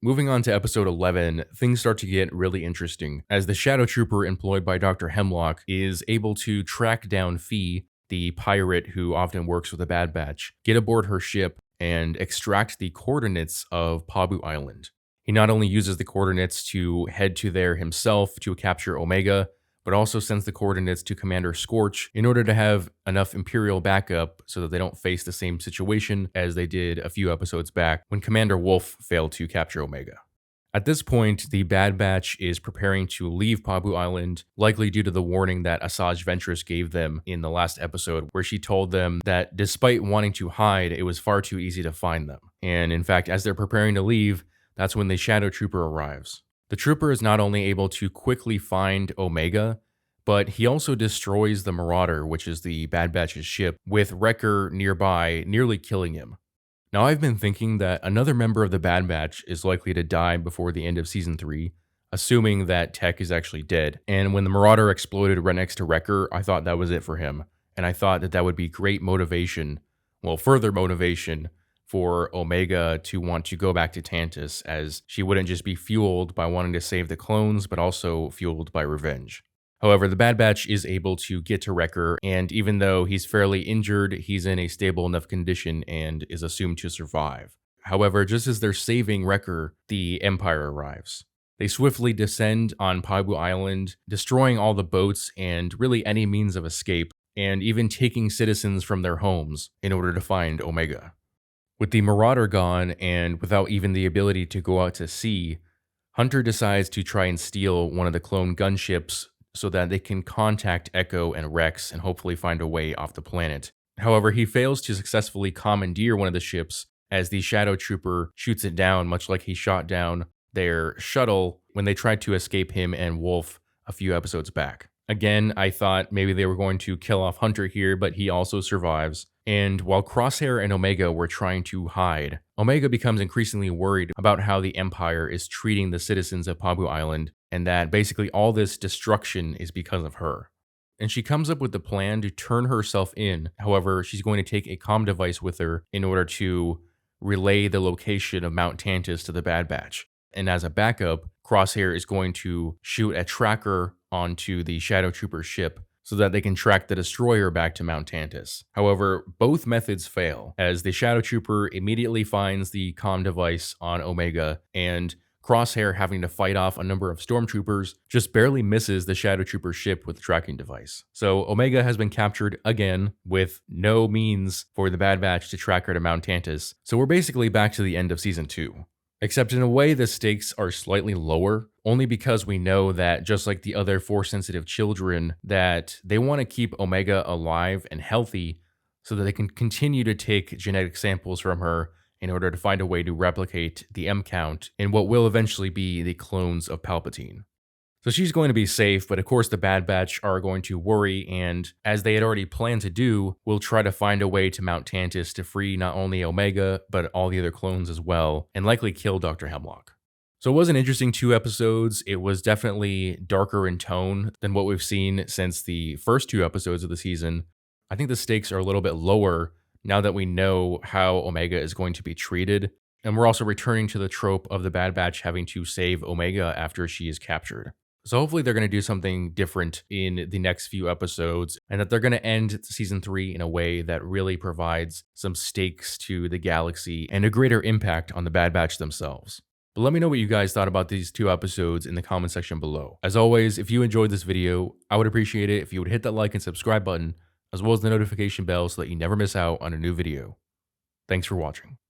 Moving on to episode 11, things start to get really interesting as the Shadow Trooper employed by Dr. Hemlock is able to track down Fee, the pirate who often works with the Bad Batch, get aboard her ship, and extract the coordinates of Pabu Island. He not only uses the coordinates to head to there himself to capture Omega, but also sends the coordinates to Commander Scorch in order to have enough Imperial backup so that they don't face the same situation as they did a few episodes back when Commander Wolf failed to capture Omega. At this point, the Bad Batch is preparing to leave Pabu Island, likely due to the warning that Asajj Ventress gave them in the last episode, where she told them that despite wanting to hide, it was far too easy to find them. And in fact, as they're preparing to leave, that's when the Shadow Trooper arrives. The Trooper is not only able to quickly find Omega, but he also destroys the Marauder, which is the Bad Batch's ship, with Wrecker nearby, nearly killing him. Now, I've been thinking that another member of the Bad Batch is likely to die before the end of Season 3, assuming that Tech is actually dead. And when the Marauder exploded right next to Wrecker, I thought that was it for him. And I thought that that would be great motivation, well, further motivation, for Omega to want to go back to Tantus, as she wouldn't just be fueled by wanting to save the clones, but also fueled by revenge. However, the Bad Batch is able to get to Wrecker, and even though he's fairly injured, he's in a stable enough condition and is assumed to survive. However, just as they're saving Wrecker, the Empire arrives. They swiftly descend on Pabu Island, destroying all the boats and really any means of escape, and even taking citizens from their homes in order to find Omega. With the Marauder gone, and without even the ability to go out to sea, Hunter decides to try and steal one of the clone gunships so that they can contact Echo and Rex and hopefully find a way off the planet. However, he fails to successfully commandeer one of the ships as the Shadow Trooper shoots it down, much like he shot down their shuttle when they tried to escape him and Wolf a few episodes back. Again, I thought maybe they were going to kill off Hunter here, but he also survives. And while Crosshair and Omega were trying to hide, Omega becomes increasingly worried about how the Empire is treating the citizens of Pabu Island, and that basically all this destruction is because of her. And she comes up with the plan to turn herself in. However, she's going to take a comm device with her in order to relay the location of Mount Tantus to the Bad Batch. And as a backup, Crosshair is going to shoot a tracker onto the Shadow Trooper ship so that they can track the destroyer back to Mount Tantus. However, both methods fail, as the Shadow Trooper immediately finds the comm device on Omega, and Crosshair, having to fight off a number of stormtroopers, just barely misses the Shadow Trooper ship with the tracking device. So Omega has been captured again, with no means for the Bad Batch to track her to Mount Tantus. So we're basically back to the end of Season 2. Except in a way, the stakes are slightly lower, only because we know that just like the other Force-sensitive children, that they want to keep Omega alive and healthy so that they can continue to take genetic samples from her in order to find a way to replicate the M count in what will eventually be the clones of Palpatine. So she's going to be safe, but of course the Bad Batch are going to worry, and as they had already planned to do, will try to find a way to Mount Tantus to free not only Omega, but all the other clones as well, and likely kill Dr. Hemlock. So it was an interesting 2 episodes. It was definitely darker in tone than what we've seen since the first 2 episodes of the season. I think the stakes are a little bit lower now that we know how Omega is going to be treated, and we're also returning to the trope of the Bad Batch having to save Omega after she is captured. So hopefully they're going to do something different in the next few episodes, and that they're going to end Season 3 in a way that really provides some stakes to the galaxy and a greater impact on the Bad Batch themselves. But let me know what you guys thought about these 2 episodes in the comment section below. As always, if you enjoyed this video, I would appreciate it if you would hit that like and subscribe button, as well as the notification bell so that you never miss out on a new video. Thanks for watching.